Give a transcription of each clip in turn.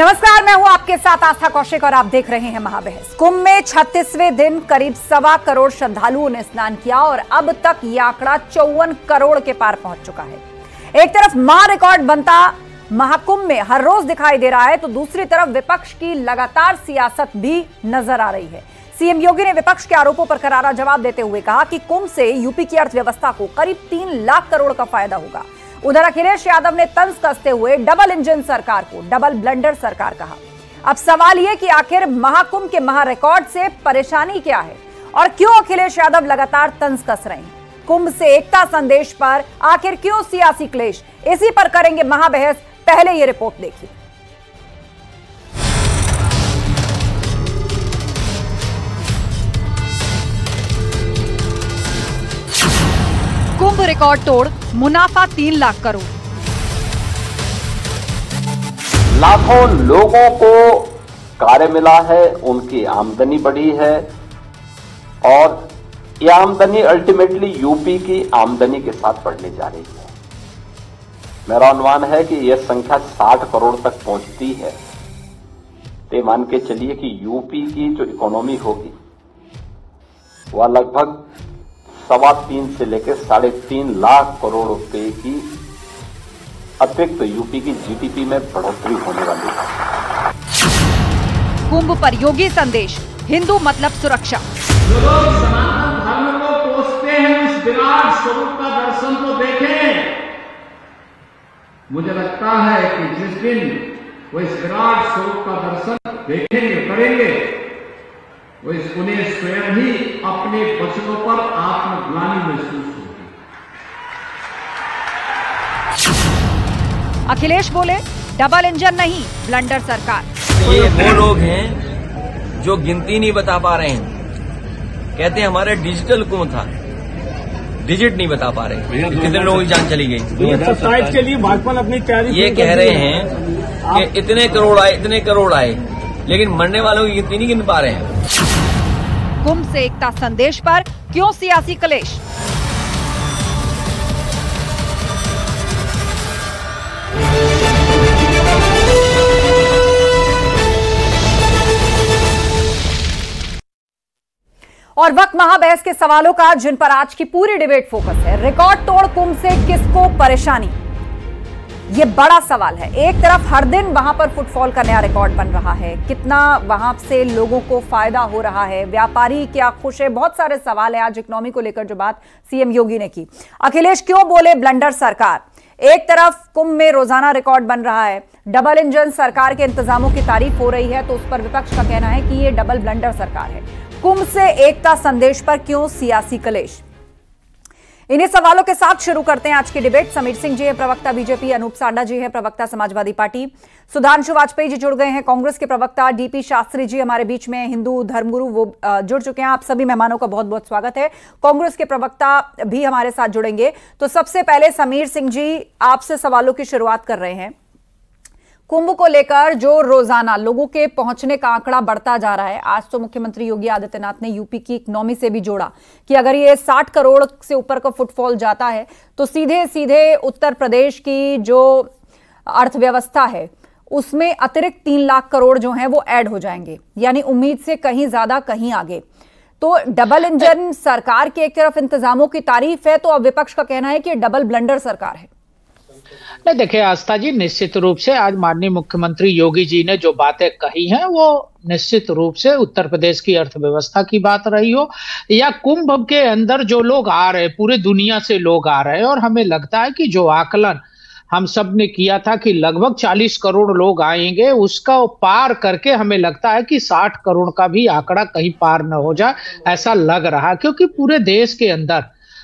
नमस्कार, मैं हूं आपके साथ आस्था कौशिक और आप देख रहे हैं महाबहस। कुंभ में 36वें दिन करीब 1.25 करोड़ श्रद्धालुओं ने स्नान किया और अब तक यह आंकड़ा 54 करोड़ के पार पहुंच चुका है। एक तरफ महा रिकॉर्ड बनता महाकुंभ में हर रोज दिखाई दे रहा है, तो दूसरी तरफ विपक्ष की लगातार सियासत भी नजर आ रही है। सीएम योगी ने विपक्ष के आरोपों पर करारा जवाब देते हुए कहा कि कुंभ से यूपी की अर्थव्यवस्था को करीब 3 लाख करोड़ का फायदा होगा। उधर अखिलेश यादव ने तंज कसते हुए डबल इंजन सरकार को डबल ब्लंडर सरकार कहा। अब सवाल यह कि आखिर महाकुंभ के महा रिकॉर्ड से परेशानी क्या है और क्यों अखिलेश यादव लगातार तंज कस रहे हैं। कुंभ से एकता संदेश पर आखिर क्यों सियासी क्लेश, इसी पर करेंगे महाबहस। पहले ये रिपोर्ट देखिए। कुंभ रिकॉर्ड तोड़, मुनाफा 3 लाख करोड़। लाखों लोगों को कार्य मिला है, उनकी आमदनी बढ़ी है और यह आमदनी अल्टीमेटली यूपी की आमदनी के साथ बढ़ने जा रही है। मेरा अनुमान है कि यह संख्या 60 करोड़ तक पहुंचती है। तो मान के चलिए कि यूपी की जो इकोनॉमी होगी वह लगभग 3.25 से लेकर 3.5 लाख करोड़ रुपए की अतिरिक्त यूपी की जीडीपी में बढ़ोतरी होने वाली है। कुंभ पर योगी संदेश, हिंदू मतलब सुरक्षा। जो लोग सनातन धर्म को कोसते हैं, इस विराट स्वरूप का दर्शन तो देखें। मुझे लगता है कि जिस दिन वो इस विराट स्वरूप का दर्शन देखेंगे, करेंगे, उन्हें स्वयं ही अपने वचनों पर आत्मग्लानि महसूस होगी। अखिलेश बोले, डबल इंजन नहीं ब्लंडर सरकार। ये वो लोग हैं जो गिनती नहीं बता पा रहे हैं। कहते हैं हमारा डिजिटल कुंभ था, डिजिट नहीं बता पा रहे, कितने लोगों की जान चली गई। 2027 के लिए भाजपा अपनी तैयारी ये कह रहे हैं कि इतने करोड़ आए, लेकिन मरने वालों की गिनती नहीं गिन पा रहे हैं। कुंभ से एकता संदेश पर क्यों सियासी कलेश। और वक्त महाबहस के सवालों का, जिन पर आज की पूरी डिबेट फोकस है। रिकॉर्ड तोड़ कुंभ से किसको परेशानी, ये बड़ा सवाल है। एक तरफ हर दिन वहां पर फुटफॉल का नया रिकॉर्ड बन रहा है, कितना वहां से लोगों को फायदा हो रहा है, व्यापारी क्या खुश है, बहुत सारे सवाल है। आज इकोनॉमी को लेकर जो बात सीएम योगी ने की। अखिलेश क्यों बोले ब्लंडर सरकार। एक तरफ कुंभ में रोजाना रिकॉर्ड बन रहा है, डबल इंजन सरकार के इंतजामों की तारीफ हो रही है, तो उस पर विपक्ष का कहना है कि यह डबल ब्लंडर सरकार है। कुंभ से एकता संदेश पर क्यों सियासी कलेश, इन्हीं सवालों के साथ शुरू करते हैं आज की डिबेट। समीर सिंह जी है प्रवक्ता बीजेपी, अनूप सांडा जी है प्रवक्ता समाजवादी पार्टी, सुधांशु वाजपेयी जी जुड़ गए हैं कांग्रेस के प्रवक्ता, डीपी शास्त्री जी हमारे बीच में हिंदू धर्मगुरु वो जुड़ चुके हैं। आप सभी मेहमानों का बहुत बहुत स्वागत है। कांग्रेस के प्रवक्ता भी हमारे साथ जुड़ेंगे। तो सबसे पहले समीर सिंह जी, आपसे सवालों की शुरुआत कर रहे हैं। कुंभ को लेकर जो रोजाना लोगों के पहुंचने का आंकड़ा बढ़ता जा रहा है, आज तो मुख्यमंत्री योगी आदित्यनाथ ने यूपी की इकोनॉमी से भी जोड़ा कि अगर ये 60 करोड़ से ऊपर का फुटफॉल जाता है तो सीधे सीधे उत्तर प्रदेश की जो अर्थव्यवस्था है उसमें अतिरिक्त 3 लाख करोड़ जो हैं वो ऐड हो जाएंगे, यानी उम्मीद से कहीं ज्यादा कहीं आगे। तो डबल इंजन सरकार की एक तरफ इंतजामों की तारीफ है, तो अब विपक्ष का कहना है कि डबल ब्लंडर सरकार है। नहीं, देखिए आस्था जी, निश्चित रूप से आज माननीय मुख्यमंत्री योगी जी ने जो बातें कही हैं वो निश्चित रूप से उत्तर प्रदेश की अर्थव्यवस्था की बात रही हो या कुंभ के अंदर जो लोग आ रहे, पूरे दुनिया से लोग आ रहे हैं। और हमें लगता है कि जो आकलन हम सब ने किया था कि लगभग 40 करोड़ लोग आएंगे, उसका पार करके हमें लगता है कि 60 करोड़ का भी आंकड़ा कहीं पार न हो जाए, ऐसा लग रहा। क्योंकि पूरे देश के अंदर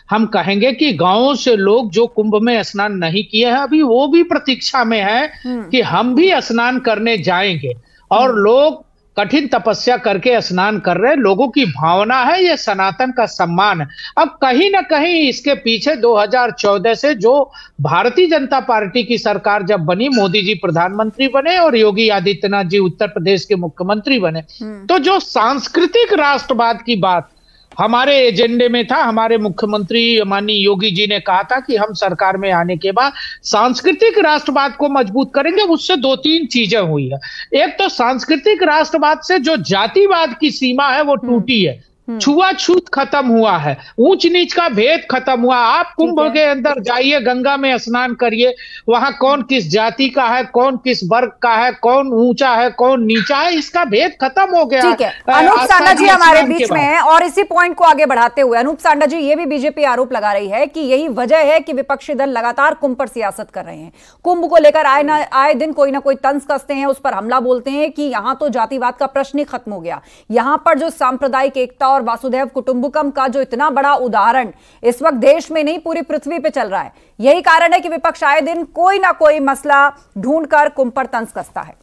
हम कहेंगे कि गांवों से लोग जो कुंभ में स्नान नहीं किए हैं, अभी वो भी प्रतीक्षा में है कि हम भी स्नान करने जाएंगे। और लोग कठिन तपस्या करके स्नान कर रहे हैं, लोगों की भावना है, ये सनातन का सम्मान है। अब कहीं ना कहीं इसके पीछे 2014 से जो भारतीय जनता पार्टी की सरकार जब बनी, मोदी जी प्रधानमंत्री बने और योगी आदित्यनाथ जी उत्तर प्रदेश के मुख्यमंत्री बने, तो जो सांस्कृतिक राष्ट्रवाद की बात हमारे एजेंडे में था। हमारे मुख्यमंत्री माननीय योगी जी ने कहा था कि हम सरकार में आने के बाद सांस्कृतिक राष्ट्रवाद को मजबूत करेंगे। उससे 2-3 चीजें हुई है। एक तो सांस्कृतिक राष्ट्रवाद से जो जातिवाद की सीमा है वो टूटी है, छुआछूत खत्म हुआ है, ऊंच नीच का भेद खत्म हुआ। आप कुंभ के अंदर जाइए, गंगा में स्नान करिए, वहां कौन किस जाति का है, कौन किस वर्ग का है, कौन ऊंचा है, कौन नीचा है, इसका भेद खत्म हो गया। ठीक है, अनूप सांडा जी हमारे बीच में हैं और इसी पॉइंट को आगे बढ़ाते हुए अनूप सांडा जी, ये भी बीजेपी आरोप लगा रही है कि यही वजह है कि विपक्षी दल लगातार कुंभ पर सियासत कर रहे हैं। कुंभ को लेकर आए दिन कोई ना कोई तंज कसते हैं, उस पर हमला बोलते हैं कि यहां तो जातिवाद का प्रश्न ही खत्म हो गया। यहां पर जो सांप्रदायिक एकता और वासुदेव कुटुंबकम का जो इतना बड़ा उदाहरण इस वक्त देश में नहीं पूरी पृथ्वी पे चल रहा है, यही कारण है कि विपक्ष आए दिन कोई ना कोई मसला ढूंढकर कुंभ पर तंज कसता है।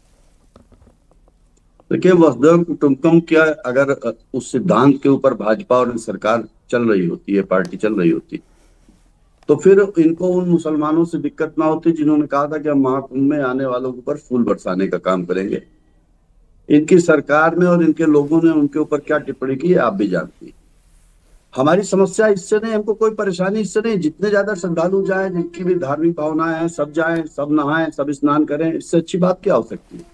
देखिए, वसुधैव कुटुंबकम क्या, अगर उस सिद्धांत के ऊपर भाजपा और सरकार चल रही होती है, पार्टी चल रही होती, तो फिर इनको उन मुसलमानों से दिक्कत ना होती जिन्होंने कहा था कि हम महाकुंभ में आने वालों के ऊपर फूल बरसाने का काम करेंगे। इनकी सरकार में और इनके लोगों ने उनके ऊपर क्या टिप्पणी की है आप भी जानती हैं। हमारी समस्या इससे नहीं, हमको कोई परेशानी इससे नहीं। जितने ज्यादा श्रद्धालु जाएं, जिनकी भी धार्मिक भावनाएं हैं, सब जाएं, सब नहाएं, सब स्नान करें, इससे अच्छी बात क्या हो सकती है।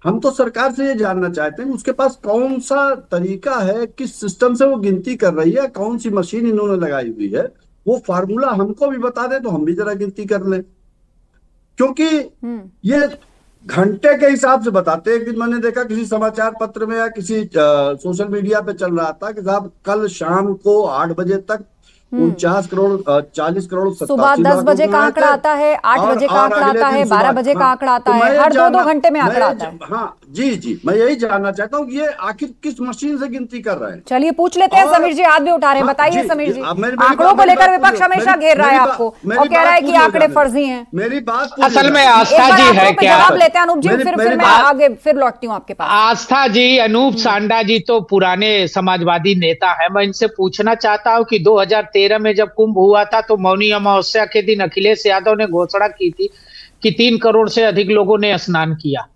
हम तो सरकार से ये जानना चाहते हैं उसके पास कौन सा तरीका है, किस सिस्टम से वो गिनती कर रही है, कौन सी मशीन इन्होंने लगाई हुई है, वो फार्मूला हमको भी बता दे तो हम भी जरा गिनती कर लें। क्योंकि ये घंटे के हिसाब से बताते हैं। एक दिन मैंने देखा किसी समाचार पत्र में या किसी सोशल मीडिया पे चल रहा था कि साहब कल शाम को 8 बजे तक 49 करोड़ 40 करोड़ सुबह 10 बजे का आंकड़ा आता है, 8 बजे का आंकड़ा आता है, 12 बजे का आंकड़ा आता है, हर 2-2 घंटे में आंकड़ा आता है। हाँ जी, मैं यही जानना चाहता हूँ ये आखिर किस मशीन से गिनती कर रहे हैं। चलिए पूछ लेते हैं, समीर जी हाथ भी उठा रहे हैं। बताइए समीर जी, आंकड़ों को लेकर विपक्ष हमेशा घेर रहा है आपको और कह रहा है कि आंकड़े फर्जी हैं। मेरी बात असल में आस्था जी है क्या? जवाब लेते हैं अनूप जी, फिर मैं आगे फिर लौटती हूँ आपके पास। आस्था जी, अनूप सांडा जी तो पुराने समाजवादी नेता है। मैं इनसे पूछना चाहता हूँ कि 2013 में जब कुंभ हुआ था तो मौनी अमावस्या के दिन अखिलेश यादव ने घोषणा की थी कि 3 करोड़ से अधिक लोगों ने स्नान किया।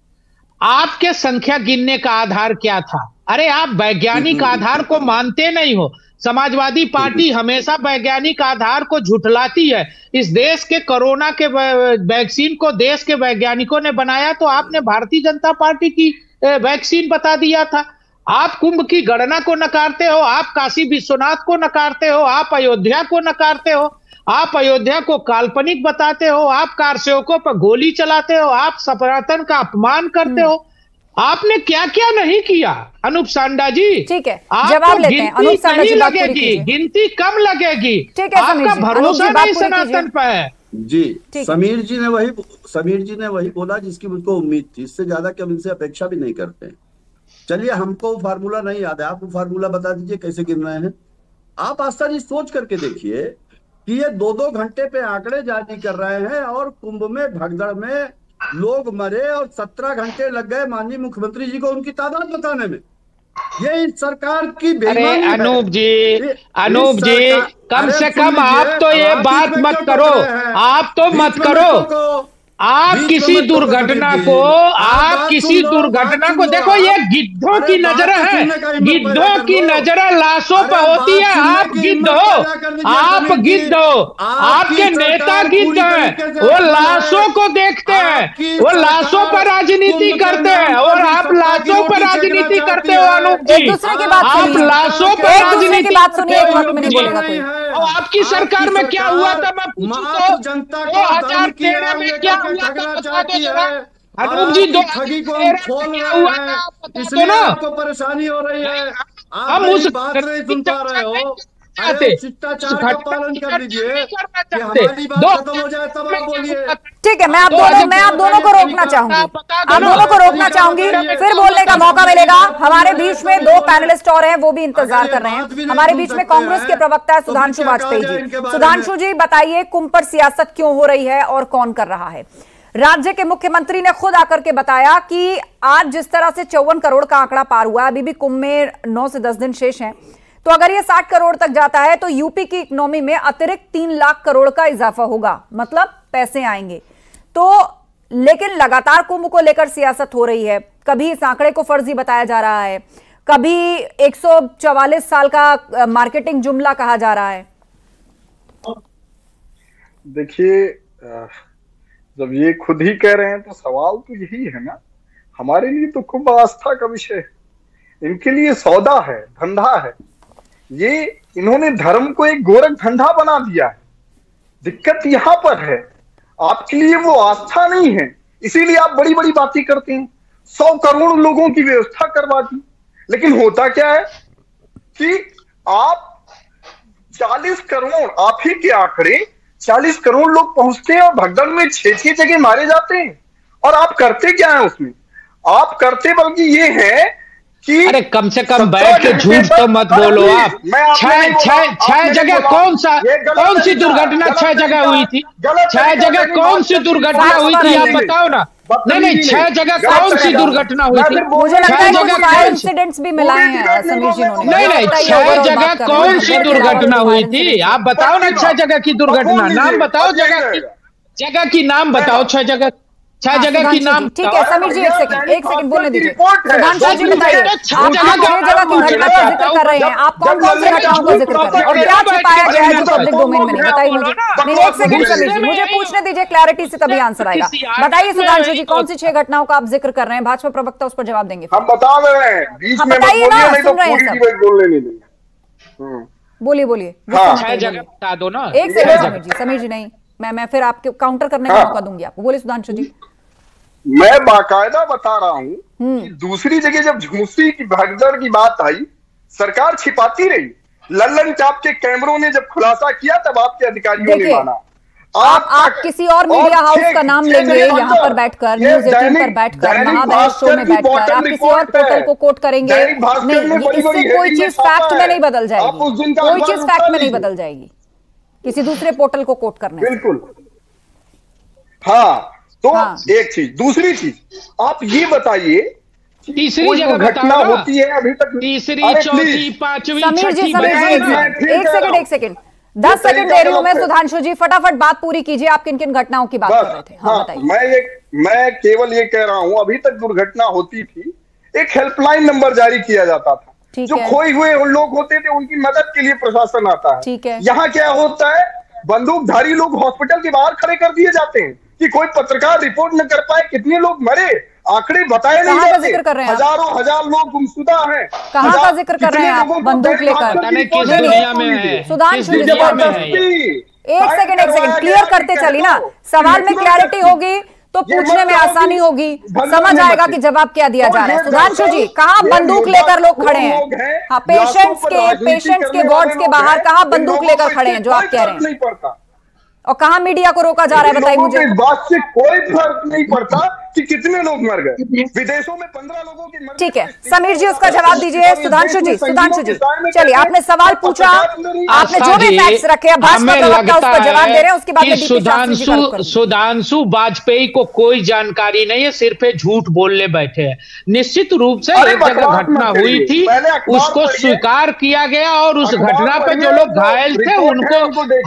आपके संख्या गिनने का आधार क्या था? अरे आप वैज्ञानिक आधार को मानते नहीं हो। समाजवादी पार्टी हमेशा वैज्ञानिक आधार को झुठलाती है। इस देश के कोरोना के वैक्सीन को देश के वैज्ञानिकों ने बनाया तो आपने भारतीय जनता पार्टी की वैक्सीन बता दिया था। आप कुंभ की गणना को नकारते हो, आप काशी विश्वनाथ को नकारते हो, आप अयोध्या को नकारते हो, आप अयोध्या को काल्पनिक बताते हो, आप कारसेवकों पर गोली चलाते हो, आप सनातन का अपमान करते हो। आपने क्या क्या नहीं किया अनूप सांडा जी? ठीक है, जवाब लेते हैं। अनूप सांडा जी लगेगी, गिनती कम लगेगी। ठीक है, आपका भरोसा नहीं सनातन पर है जी। समीर जी ने वही बोला जिसकी मुझको उम्मीद थी। इससे ज्यादा कि हम इनसे अपेक्षा भी नहीं करते। चलिए, हमको फार्मूला नहीं याद है, आप वो फार्मूला बता दीजिए कैसे गिन रहे हैं। आप आस्था जी सोच करके देखिए कि ये 2-2 घंटे पे आंकड़े जारी कर रहे हैं और कुंभ में भगदड़ में लोग मरे और 17 घंटे लग गए माननीय मुख्यमंत्री जी को उनकी तादाद बताने में। ये इस सरकार की बेईमानी है। अनूप जी कम से कम आप तो ये बात मत करो, आप तो मत करो। आप किसी दुर्घटना को देखो, ये गिद्धों की नजर है, गिद्धों की नजर लाशों पर होती है। आप गिद्ध हो, आपके नेता गिद्ध हैं, वो लाशों को देखते हैं, वो लाशों पर राजनीति करते हैं और आप लाशों पर राजनीति करते हो। अनूप जी, आप लाशों पर राजनीति करते हो। और आपकी सरकार में क्या हुआ था मैं पूछूं तो 2013 में क्या अनूप जी, ठगी को हम खोल रहे हैं, इसलिए आपको परेशानी हो रही है। आप उस बात नहीं सुन पा रहे हो। शिष्टाचार का पालन कर लीजिए, हमारी बात खत्म हो जाए तब आप बोलिए। ठीक है, मैं आप दोनों को रोकना चाहूंगी, फिर बोलने का मौका मिलेगा। हमारे बीच में 2 पैनलिस्ट और हैं, वो भी इंतजार कर रहे हैं। हमारे बीच में कांग्रेस के प्रवक्ता है सुधांशु वाजपेयी जी। सुधांशु जी बताइए, कुंभ पर सियासत क्यों हो रही है और कौन कर रहा है? राज्य के मुख्यमंत्री ने खुद आकर के बताया कि आज जिस तरह से 54 करोड़ का आंकड़ा पार हुआ, अभी भी कुंभ में 9 से 10 दिन शेष हैं, तो अगर ये 60 करोड़ तक जाता है तो यूपी की इकोनॉमी में अतिरिक्त 3 लाख करोड़ का इजाफा होगा, मतलब पैसे आएंगे। तो लेकिन लगातार कुंभ को लेकर सियासत हो रही है, कभी इस आंकड़े को फर्जी बताया जा रहा है, कभी 144 साल का मार्केटिंग जुमला कहा जा रहा है। देखिए, जब ये खुद ही कह रहे हैं तो सवाल तो यही है ना, हमारे लिए तो खूब आस्था का विषय है, इनके लिए सौदा है, धंधा है। ये इन्होंने धर्म को एक गोरख धंधा बना दिया है। दिक्कत यहां पर है, आपके लिए वो आस्था नहीं है, इसीलिए आप बड़ी बड़ी बातें करते हैं। 100 करोड़ लोगों की व्यवस्था करवा दी, लेकिन होता क्या है कि आप 40 करोड़, आप ही के आंकड़े 40 करोड़ लोग पहुंचते हैं और भगदड़ में 6-6 जगह मारे जाते हैं। और आप करते क्या है उसमें? आप करते बल्कि ये है कि अरे कम से कम बैठ के झूठ तो मत बोलो आप। छह जगह कौन सी दुर्घटना 6 जगह हुई थी? 6 जगह कौन सी दुर्घटना हुई थी आप बताओ ना। नहीं 6 जगह कौन सी दुर्घटना हुई थी? मुझे लगता है कि फायर इंसिडेंट्स भी मिलाए हैं समीर जी ने। नहीं 6 जगह कौन सी दुर्घटना हुई थी आप बताओ ना। 6 जगह की दुर्घटना नाम बताओ, जगह की नाम बताओ। 6 जगह की नाम। ठीक है समीर जी, एक सेकंड बोलने दीजिए। सुधांशु जी बताइए, आप 6 जगह की घटना का जिक्र कर रहे हैं, आप कौन कौन सी घटनाओं का जिक्र कर रहे हैं और क्या छिपाया गया है जो पब्लिक डोमेन में नहीं? बताइए मुझे। नहीं 1 सेकंड समीर जी, मुझे पूछने दीजिए, क्लैरिटी से तभी आंसर आएगा। बताइए सुधांशु जी, कौन सी 6 घटनाओं का आप जिक्र कर रहे हैं? भाजपा प्रवक्ता उस पर जवाब देंगे। हम बता रहे हैं, बीच में बताइए ना, सुन रहे हैं सब। बोलने नहीं देंगे। बोलिए 6 जगह बता दो ना। 1 सेकंड समीर जी नहीं, मैं फिर आपके काउंटर करने का मौका दूंगी आपको। बोलिए सुधांशु जी। मैं बाकायदा बता रहा हूं कि दूसरी जगह जब झूसी की भगदड़ की बात आई, सरकार छिपाती रही। लल्लन टाप के कैमरों ने जब खुलासा किया तब आपके अधिकारियों ने माना। आप किसी और मीडिया हाउस का नाम लेंगे यहाँ पर बैठकर, न्यूज़ 18 पर बैठकर, महाबहस शो में बैठकर, आप किसी और पोर्टल को कोट करेंगे नहीं, इससे कोई चीज फैक्ट में नहीं बदल जाएगी। कोई चीज फैक्ट में नहीं बदल जाएगी किसी दूसरे पोर्टल को कोट करने। बिल्कुल हाँ। तो एक चीज, दूसरी चीज आप ये बताइए, तीसरी जगह घटना होती है अभी तक, तीसरी चौथी पांचवी समीर जी एक सेकंड 10 सेकंड दे रही हूं मैं। सुधांशु जी फटाफट बात पूरी कीजिए, आप किन किन घटनाओं की बात कर रहे थे? हाँ बताइए। मैं केवल ये कह रहा हूं, अभी तक दुर्घटना होती थी, एक हेल्पलाइन नंबर जारी किया जाता था, जो खोए हुए लोग होते थे उनकी मदद के लिए प्रशासन आता है। ठीक है। यहाँ क्या होता है, बंदूकधारी लोग हॉस्पिटल के बाहर खड़े कर दिए जाते हैं कि कोई पत्रकार रिपोर्ट न कर पाए कितने लोग मरे, आंकड़े बताए नहीं जाते। हजार लोग गुमशुदा हैं। कहाँ का जिक्र कर रहे हैं आप बंदूक लेकर? सुधांशु जी एक सेकंड क्लियर करते चली ना, सवाल में क्लैरिटी होगी तो पूछने में आसानी होगी, समझ आएगा कि जवाब क्या दिया जा रहा है। सुधांशु जी कहाँ बंदूक लेकर लोग खड़े हैं? हाँ पेशेंट्स के वार्ड्स के बाहर कहाँ बंदूक लेकर खड़े हैं जो आप कह रहे हैं? और कहाँ मीडिया को रोका जा रहा है बताइए मुझे। इस बात से कोई फर्क नहीं पड़ता कि कितने लोग मर गए, विदेशों में 15 लोगों की मर। ठीक है समीर जी उसका जवाब दीजिए। सुधांशु जी चलिए आपने सवाल पूछा, आपने जो भी फैक्ट्स रखे हैं भाजपा प्रवक्ता उस पर जवाब दे रहे हैं, उसके बाद सुधांशु वाजपेयी को कोई जानकारी नहीं है, सिर्फ झूठ बोलने बैठे हैं। निश्चित रूप से एक जगह घटना हुई थी, उसको स्वीकार किया गया और उस घटना पे जो लोग घायल थे उनको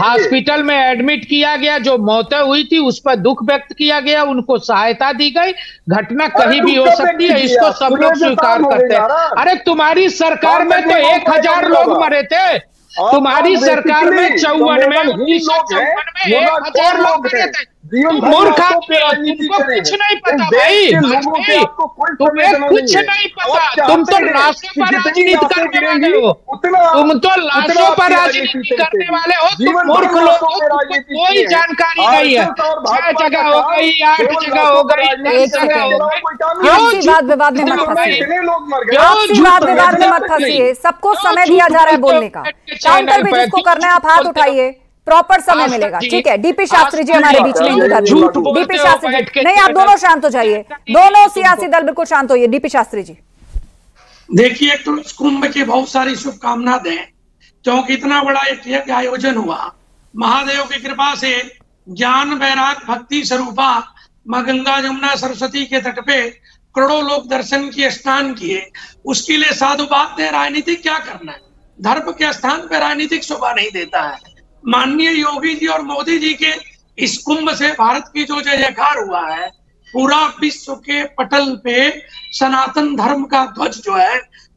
हॉस्पिटल में एडमिट किया गया, जो मौतें हुई थी उस पर दुख व्यक्त किया गया, उनको सहायता दी गई। घटना कहीं भी हो सकती है, इसको सब लोग स्वीकार करते हैं। अरे तुम्हारी सरकार में तो 1000 लोग मरे थे, तुम्हारी सरकार में 54 में 1954 में 1000 लोग मरे थे। मूर्ख आदमी हो, तुमको कुछ नहीं पता भाई, तुम्हें कुछ नहीं पता। तुम तो लाशों पर राजनीति करने वाले हो, तुम तो लाशों पर राजनीति करने वाले हो, तुम मूर्ख लोग हो, तुमको कोई जानकारी नहीं है। 6 जगह हो गई, 8 जगह हो गई, 10 जगह हो गई। आपसी वाद विवाद में मत फंसिए, सबको समय दिया जा रहा है बोलने का। काउंटर भी जिसको करना है आप हाथ उठाइए, प्रॉपर समय मिलेगा। ठीक है डीपी शास्त्री जी हमारे बीच में डीपी शास्त्री जी नहीं, आप दोनों शांत हो जाइए, दोनों सियासी दल बिल्कुल शांत होइए। डीपी शास्त्री जी देखिए, तो कुंभ की बहुत सारी शुभकामना दें, क्योंकि इतना बड़ा एक आयोजन हुआ। महादेव की कृपा से ज्ञान वैराग भक्ति स्वरूपा मां गंगा जमुना सरस्वती के तट पे करोड़ों लोग दर्शन किए, स्नान किए। उसके लिए साधु बात है, राजनीतिक क्या करना है? धर्म के स्थान पर राजनीतिक शोभा नहीं देता है। माननीय योगी जी और मोदी जी के इस कुंभ से भारत की जो जय जयकार हुआ है, पूरा विश्व के पटल पे सनातन धर्म का ध्वज जो है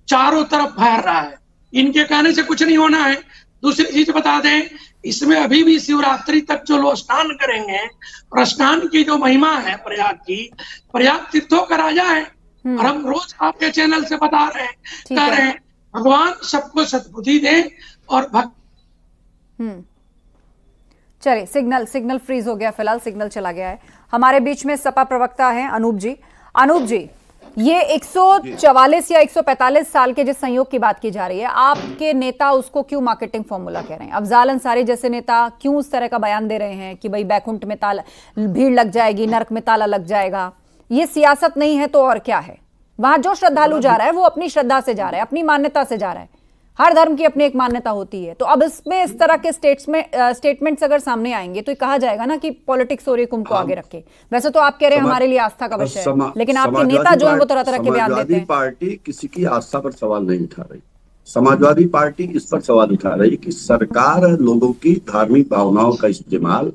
चारों तरफ फैल रहा है। इनके कहने से कुछ नहीं होना है। दूसरी चीज बता दें, इसमें अभी भी शिवरात्रि तक जो लोग स्नान करेंगे, और स्नान की जो महिमा है प्रयाग की, प्रयाग तीर्थों का राजा है, और हम रोज आपके चैनल से बता रहे हैं, कह रहे हैं भगवान सबको सद्बुद्धि दे और चलिए, सिग्नल फ्रीज हो गया, फिलहाल सिग्नल चला गया है। हमारे बीच में सपा प्रवक्ता हैं अनूप जी। अनूप जी, ये 144 या 145 साल के जिस संयोग की बात की जा रही है, आपके नेता उसको क्यों मार्केटिंग फॉर्मूला कह रहे हैं? अफजाल अंसारी जैसे नेता क्यों उस तरह का बयान दे रहे हैं कि भाई बैकुंठ में ताला, भीड़ लग जाएगी, नरक में ताला लग जाएगा? ये सियासत नहीं है तो और क्या है? वहां जो श्रद्धालु जा रहा है वो अपनी श्रद्धा से जा रहा है, अपनी मान्यता से जा रहा है। हर धर्म की अपनी एक मान्यता होती है। तो अब इसमें इस तरह के स्टेटमेंट्स अगर सामने आएंगे तो कहा जाएगा ना कि पॉलिटिक्स हो रही है, कुंभ को आगे रखे। वैसे तो आप कह रहे हैं हमारे लिए आस्था का विषय है, लेकिन आपके नेता जो है वो तरह तरह के बयान देते हैं। समाजवादी पार्टी किसी की आस्था पर सवाल नहीं उठा रही। समाजवादी पार्टी इस पर सवाल उठा रही कि सरकार लोगों की धार्मिक भावनाओं का इस्तेमाल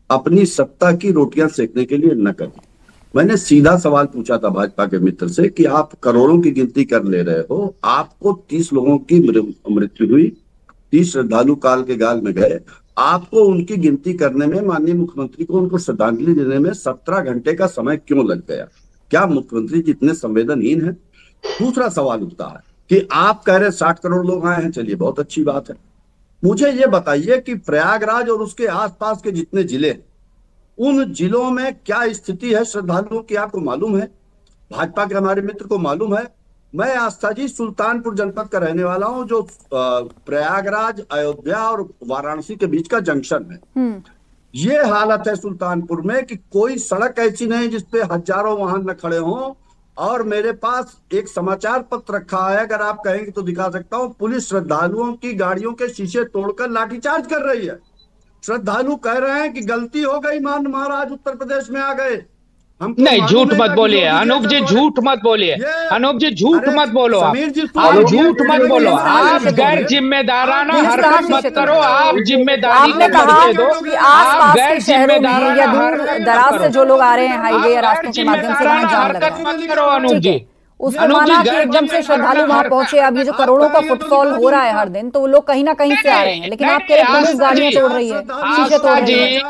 अपनी सत्ता की रोटियां सेकने के लिए न करे। मैंने सीधा सवाल पूछा था भाजपा के मित्र से कि आप करोड़ों की गिनती कर ले रहे हो, आपको 30 लोगों की मृत्यु हुई, 30 श्रद्धालु काल के गाल में गए, आपको उनकी गिनती करने में, माननीय मुख्यमंत्री को उनको श्रद्धांजलि देने में 17 घंटे का समय क्यों लग गया? क्या मुख्यमंत्री जी इतने संवेदनहीन हैं? दूसरा सवाल उठता है कि आप कह रहे 60 करोड़ लोग आए हैं, चलिए बहुत अच्छी बात है। मुझे ये बताइए कि प्रयागराज और उसके आसपास के जितने जिले, उन जिलों में क्या स्थिति है श्रद्धालुओं की? आपको मालूम है? भाजपा के हमारे मित्र को मालूम है? मैं आस्था जी सुल्तानपुर जनपद का रहने वाला हूं, जो प्रयागराज, अयोध्या और वाराणसी के बीच का जंक्शन है। ये हालत है सुल्तानपुर में कि कोई सड़क ऐसी नहीं जिसपे हजारों वाहन न खड़े हों। और मेरे पास एक समाचार पत्र रखा है, अगर आप कहेंगे तो दिखा सकता हूं। पुलिस श्रद्धालुओं की गाड़ियों के शीशे तोड़कर लाठीचार्ज कर रही है। श्रद्धालु कह रहे हैं कि गलती हो गई, मान महाराज उत्तर प्रदेश में आ गए। नहीं, झूठ मत बोलिए अनूप जी, झूठ मत बोलिए अनूप जी, झूठ मत बोलो। आप झूठ मत बोलो, आप गैर जिम्मेदाराना हरकत मत करो। आप जिम्मेदारी आपने कहा कि आसपास के शहरों में या दूर दराज से जो लोग आ रहे हैं हाईवे या रास्तों के माध्यम से वहां जाम लगा, मत करो अनूप जी। उसको माना कि एकदम से श्रद्धालु वहां पहुंचे। अब ये जो करोड़ों का फुटफॉल हो रहा है हर दिन, तो वो लोग कहीं ना कहीं से आ रहे हैं, लेकिन आप कह रहे हैं पुलिस गाड़ियां तोड़ रही है, शीशे तोड़ रही है।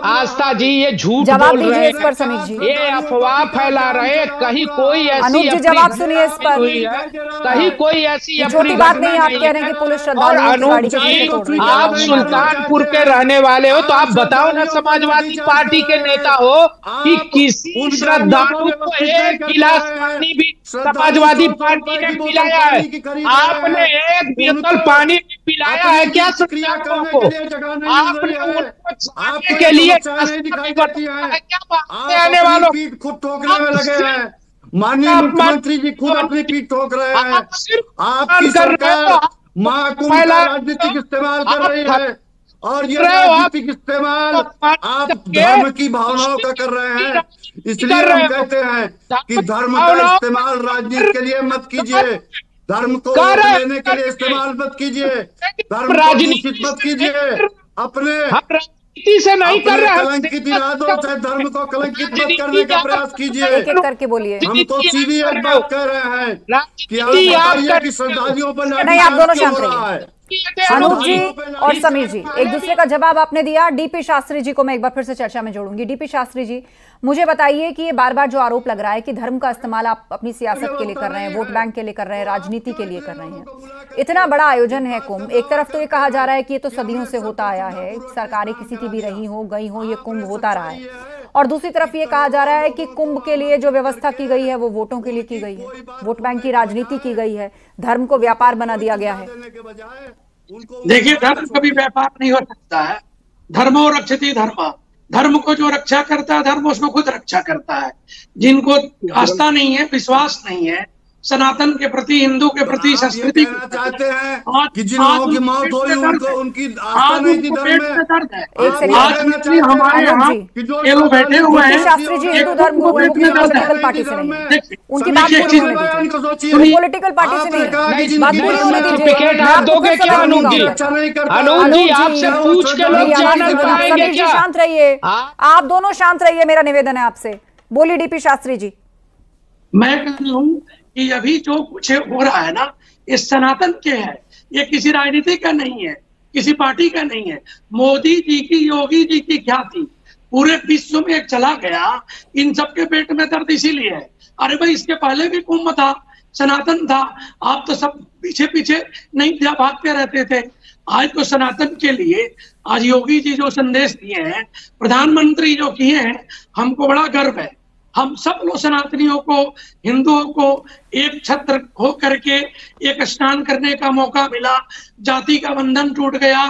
आस्था जी, ये झूठ जवाब दीजिए इस पर समीर जी। ये अफवाह फैला रहे, कहीं कोई ऐसी अनूप जी जवाब सुनिए इस पर। कहीं कोई ऐसी छोटी बात नहीं, आप कह रहे हैं कि पुलिस श्रद्धालु। आप सुल्तानपुर के रहने वाले हो तो आप बताओ ना, समाजवादी पार्टी के नेता हो, कि किसी श्रद्धालु को एक गिलास पानी भी समाजवादी पार्टी ने पिलाया है? आपने एक बोतल पानी भी पिलाया है क्या श्रद्धालुओं को? आपने उनको छाने के लिए आने वालों खुद ठोकने में लगे हैं। माननीय मुख्यमंत्री जी खुद अपनी पीठ ठोक रहे हैं। आपकी सरकार महाकुंभ का राजनीतिक इस्तेमाल कर रही है, और ये राजनीतिक इस्तेमाल आप धर्म की भावनाओं का कर रहे हैं। इसलिए हम कहते हैं कि धर्म का इस्तेमाल राजनीति के लिए मत कीजिए, धर्म को लेने के लिए इस्तेमाल मत कीजिए, धर्म को दूषित मत कीजिए। अपने राजनीति से नहीं कर रहे हैं, कलंकित इरादों से धर्म को कलंकित मत करने का प्रयास कीजिए। एक एक करके बोलिए। हम तो सीधी एक बात कह रहे हैं कि आप बताइए कि श्रद्धालुओं पर नहीं, आप दोनों शांत रहिए। अनूप जी और समीर जी, एक दूसरे का जवाब आपने दिया। डीपी शास्त्री जी को मैं एक बार फिर से चर्चा में जोड़ूंगी। डीपी शास्त्री जी, मुझे बताइए कि ये बार बार जो आरोप लग रहा है कि धर्म का इस्तेमाल आप अपनी सियासत के लिए कर रहे हैं, वोट बैंक के लिए कर रहे हैं, राजनीति के लिए कर रहे हैं, इतना बड़ा आयोजन है कुंभ। एक तरफ तो ये कहा जा रहा है कि ये तो सदियों से होता आया है, सरकारें किसी की भी रही हो गई हो, ये कुंभ होता रहा है, और दूसरी तरफ ये कहा जा रहा है कि कुंभ के लिए जो व्यवस्था की गई है वो वोटों के लिए की गई है, वोट बैंक की राजनीति की गई है, धर्म को व्यापार बना दिया गया है। देखिए, धर्म कभी व्यापार नहीं हो सकता है। धर्मो रक्षति धर्म, धर्म को जो रक्षा करता है धर्म उसको खुद रक्षा करता है। जिनको आस्था नहीं है, विश्वास नहीं है सनातन के प्रति, हिंदू के प्रति, संस्कृति चाहते हैं कि जिन लोगों की मौत हुई उनको उनकी आस्था नहीं थी धर्म में। आज हमारे यहाँ ये लोग बैठे हुए हैं, शास्त्री जी हिंदू धर्म को पॉलिटिकल पार्टी से नहीं है, उनकी बात पूरी होने दीजिए। पॉलिटिकल पार्टी से नहीं, बात पूरी होने दीजिए। आप दोगे क्या अनूप जी? अनूप जी आपसे पूछ के लोग चैनल पर आएंगे क्या? शांत रहिए, आप दोनों शांत रहिए, मेरा निवेदन है आपसे। बोलिए डीपी शास्त्री जी। मैं कह रहा हूँ कि अभी जो कुछ हो रहा है ना, ये सनातन के है, ये किसी राजनीति का नहीं है, किसी पार्टी का नहीं है। मोदी जी की, योगी जी की ख्याति पूरे विश्व में चला गया, इन सबके पेट में दर्द इसीलिए है। अरे भाई, इसके पहले भी कुंभ था, सनातन था, आप तो सब पीछे पीछे नहीं भागते रहते थे। आज तो सनातन के लिए आज योगी जी जो संदेश दिए हैं, प्रधानमंत्री जो किए हैं, हमको बड़ा गर्व है। हम सब लोग सनातनियों को, हिंदुओं को एक छत्र हो करके एक स्नान करने का मौका मिला, जाति का बंधन टूट गया,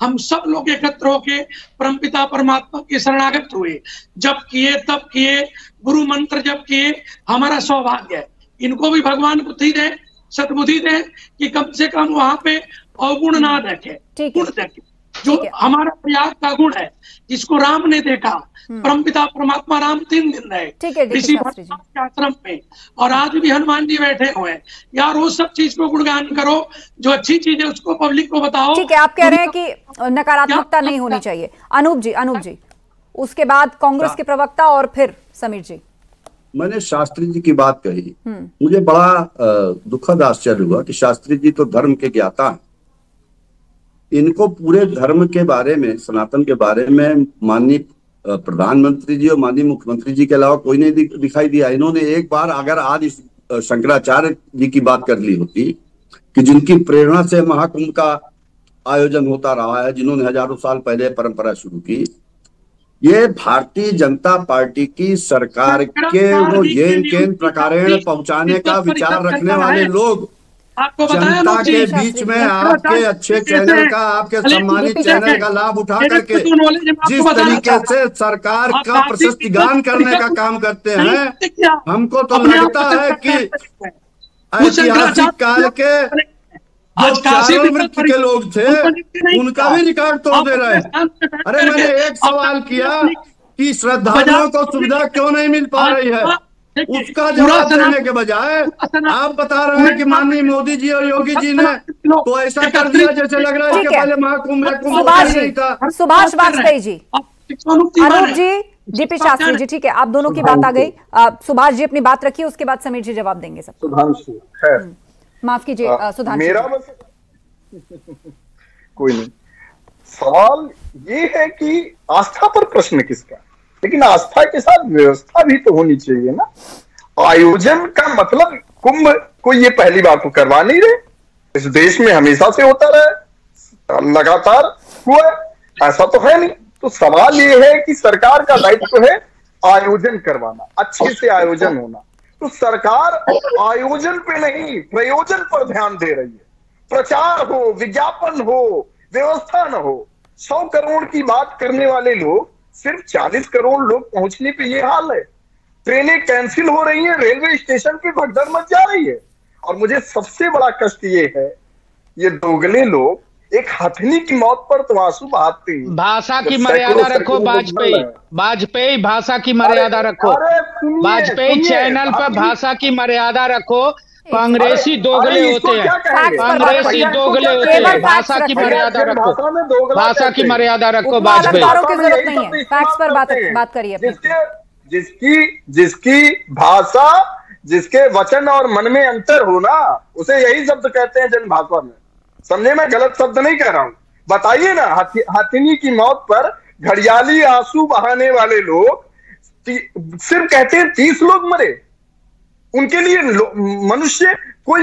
हम सब लोग एकत्र होके परमपिता परमात्मा के शरणागत हुए। जब किए तब किए, गुरु मंत्र जब किए, हमारा सौभाग्य है। इनको भी भगवान बुद्धि दे, सद्बुद्धि दे कि कम से कम वहां पे अवगुण ना देखे, गुण देखे। जो हमारा प्रयाग का गुण है, जिसको राम ने देखा, परमपिता परमात्मा राम 3 दिन रहे ऋषि के आश्रम में, और आज भी हनुमान जी बैठे हुए हैं। यार, वो सब चीज को गुणगान करो, जो अच्छी चीज है उसको पब्लिक को बताओ। ठीक है, आप कह रहे हैं कि नकारात्मकता नहीं होनी चाहिए। अनूप जी, उसके बाद कांग्रेस के प्रवक्ता और फिर समीर जी। मैंने शास्त्री जी की बात कही, मुझे बड़ा दुखद आश्चर्य हुआ कि शास्त्री जी तो धर्म के ज्ञाता हैं, इनको पूरे धर्म के बारे में, सनातन के बारे में माननीय प्रधानमंत्री जी और माननीय मुख्यमंत्री जी के अलावा कोई नहीं दिखाई दिया। इन्होंने एक बार अगर आज इस शंकराचार्य जी की बात कर ली होती कि जिनकी प्रेरणा से महाकुंभ का आयोजन होता रहा है, जिन्होंने हजारों साल पहले परंपरा शुरू की, ये भारतीय जनता पार्टी की सरकार के वो येन केन प्रकारेण पहुंचाने का विचार रखने वाले लोग जनता के बीच में आपके अच्छे चैनल का, आपके सम्मानित चैनल का लाभ उठा करके जिस तरीके से सरकार का प्रशस्ति गान करने का काम करते हैं, हमको तो लगता है कि ऐतिहासिक काल के जो चारण वृत्ति के लोग थे, उनका भी रिकॉर्ड तोड़ दे रहे हैं। अरे, मैंने एक सवाल किया कि श्रद्धालुओं को सुविधा क्यों नहीं मिल पा रही है, उसका जवाब देने के बजाय आप बता रहे हैं कि माननीय मोदी जी और योगी जी ने तो ऐसा कर दिया जैसे लग रहा है कि पहले महाकुंभ में कुंभ नहीं था। सुभाष वाजपेयी जी, अनूप जी, डीपी शास्त्री जी, ठीक है, आप दोनों की बात आ गई। सुभाष जी अपनी बात रखिए, उसके बाद समीर जी जवाब देंगे सब। सुधांशु है, माफ कीजिए सुधांशु, मेरा बस कोई नहीं। सवाल ये है कि आस्था पर प्रश्न किसका, लेकिन आस्था के साथ व्यवस्था भी तो होनी चाहिए ना। आयोजन का मतलब कुंभ को ये पहली बार तो करवा नहीं रहे, इस देश में हमेशा से होता रहा, लगातार हुआ, ऐसा तो है नहीं। तो सवाल ये है कि सरकार का दायित्व है आयोजन करवाना, अच्छे से आयोजन होना। तो सरकार आयोजन पे नहीं, प्रयोजन पर ध्यान दे रही है। प्रचार हो, विज्ञापन हो, व्यवस्था न हो। 100 करोड़ की बात करने वाले लोग, सिर्फ 40 करोड़ लोग पहुंचने पे ये हाल है। ट्रेनें कैंसिल हो रही हैं, रेलवे स्टेशन पे भगदड़ मच जा रही है। और मुझे सबसे बड़ा कष्ट ये है, ये दोगले लोग एक हथनी की मौत पर तो आंसू बहाते हैं। भाषा की मर्यादा रखो वाजपेयी, भाषा की मर्यादा रखो वाजपेयी, चैनल पर भाषा की मर्यादा रखो। कांग्रेसी दोगले होते हैं, कांग्रेसी दोगले होते हैं, भाषा की मर्यादा रखो, भाषा की मर्यादा रखो वाजपेयी। की जरूरत नहीं है, फैक्ट्स पर बात करिए। जिसकी भाषा, जिसके वचन और मन में अंतर हो ना, उसे यही शब्द कहते हैं जनभाषा में। समझे, मैं गलत शब्द नहीं कह रहा हूं। बताइए ना, हथिनी की मौत पर घड़ियाली आंसू बहाने वाले लोग सिर्फ कहते हैं 30 लोग मरे। उनके लिए मनुष्य, कोई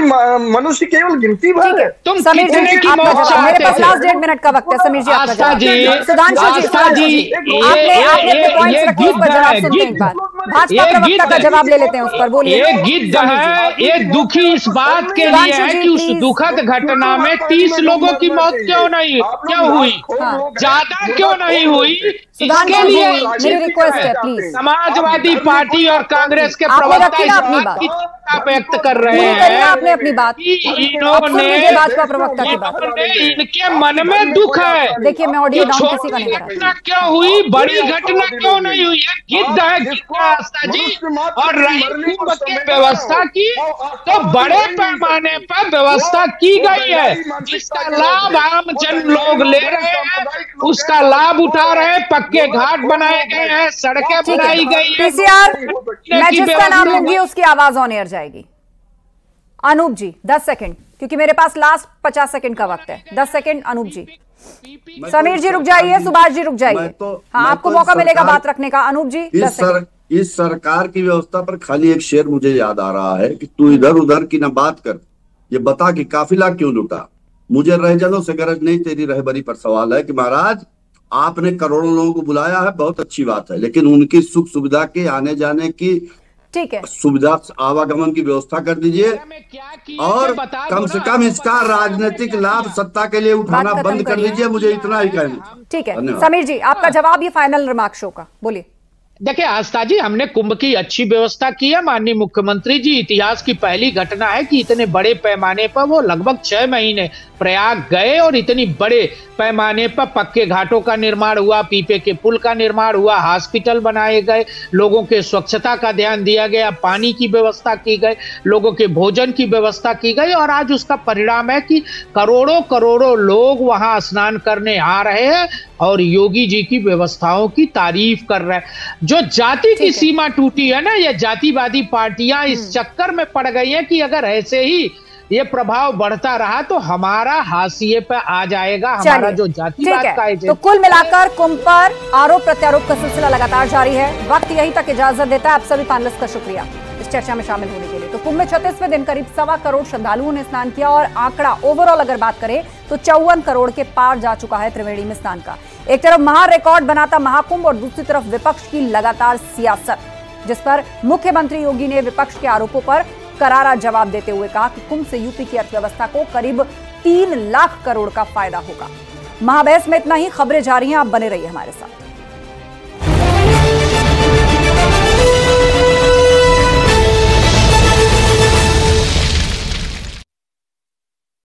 मनुष्य केवल गिनती भर है। तुम समीर जी, मेरे पास लास्ट 1.5 मिनट का वक्त है। समीर जी, आपका जवाब। सुधांशु जी, आपने पॉइंट्स रखे, उस पर जवाब सुनते हैं। एक बार भाजपा प्रवक्ता का जवाब ले लेते हैं, उस पर बोलिए। ये गिद्ध है, ये दुखी इस बात के लिए है कि उस दुखद घटना में 30 लोगों की मौत क्यों हुई, ज्यादा क्यों नहीं हुई, इसके लिए मेरी रिक्वेस्ट है, प्लीज। समाजवादी पार्टी और कांग्रेस के प्रवक्ता इस बात की चिंता व्यक्त कर रहे हैं, आपने अपनी बात, इन्होंने भाजपा प्रवक्ता की बात, इनके मन में दुख है। देखिए, मैं ऑडियो डाउन किसी का नहीं कर रहा। क्यों हुई, बड़ी घटना क्यों नहीं हुई है? गिद्ध है आस्था जी। और कुंभ की व्यवस्था की तो बड़े पैमाने पर व्यवस्था की गई है, जिसका लाभ आम जन लोग ले रहे हैं, उसका लाभ उठा रहे हैं। पक्के घाट बनाए गए हैं, सड़कें बनाई गई है। पीसीआर, मैं जिसका नाम लूंगी उसकी आवाज ऑन एयर जाएगी। अनूप जी 10 सेकंड, क्योंकि मेरे पास लास्ट 50 सेकंड का वक्त है। 10 सेकंड अनूप जी। समीर जी रुक जाइए, सुभाष जी रुक जाइए। हाँ, आपको मौका मिलेगा बात रखने का। अनूप जी 10 सेकंड। इस सरकार की व्यवस्था पर खाली एक शेर मुझे याद आ रहा है कि तू इधर उधर की ना बात कर, ये बता कि काफिला क्यों लुटा। मुझे रहजनों से गरज नहीं, तेरी रहबरी पर सवाल है कि महाराज आपने करोड़ों लोगों को बुलाया है, बहुत अच्छी बात है, लेकिन उनकी सुख सुविधा के आने जाने की ठीक है सुविधा आवागमन की व्यवस्था कर दीजिए, और कम से कम इसका राजनीतिक लाभ सत्ता के लिए उठाना बंद कर दीजिए। मुझे इतना ही कहना। ठीक है समीर जी, आपका जवाब, ये फाइनल रिमार्क शो का, बोलिए। देखिए आस्था जी, हमने कुंभ की अच्छी व्यवस्था की है। माननीय मुख्यमंत्री जी, इतिहास की पहली घटना है कि इतने बड़े पैमाने पर वो लगभग 6 महीने प्रयाग गए और इतनी बड़े पैमाने पर पक्के घाटों का निर्माण हुआ, पीपे के पुल का निर्माण हुआ, हॉस्पिटल बनाए गए, लोगों के स्वच्छता का ध्यान दिया गया, पानी की व्यवस्था की गई, लोगों के भोजन की व्यवस्था की गई, और आज उसका परिणाम है कि करोड़ों करोड़ों लोग वहां स्नान करने आ रहे हैं और योगी जी की व्यवस्थाओं की तारीफ कर रहे हैं। जो जाति की सीमा टूटी है ना, ये जातिवादी पार्टियां इस चक्कर में पड़ गई हैं कि अगर ऐसे ही ये प्रभाव बढ़ता रहा तो हमारा हाशिए पे आ जाएगा हमारा जो जातिवाद का एजेंडा। तो कुल मिलाकर कुंभ पर आरोप प्रत्यारोप का सिलसिला लगातार जारी है। वक्त यहीं तक इजाजत देता है। आप सभी पैनलिस्ट का शुक्रिया इस चर्चा में शामिल होने के लिए। तो कुंभ में 36वें दिन करीब 1.25 करोड़ श्रद्धालुओं ने स्नान किया और आंकड़ा ओवरऑल अगर बात करें तो 54 करोड़ के पार जा चुका है त्रिवेणी में स्नान का। एक तरफ महा रिकॉर्ड बनाता महाकुंभ और दूसरी तरफ विपक्ष की लगातार सियासत, जिस पर मुख्यमंत्री योगी ने विपक्ष के आरोपों पर करारा जवाब देते हुए कहा कि कुंभ से यूपी की अर्थव्यवस्था को करीब 3 लाख करोड़ का फायदा होगा। महाबहस में इतना ही। खबरें जारी हैं, आप बने रहिए हमारे साथ।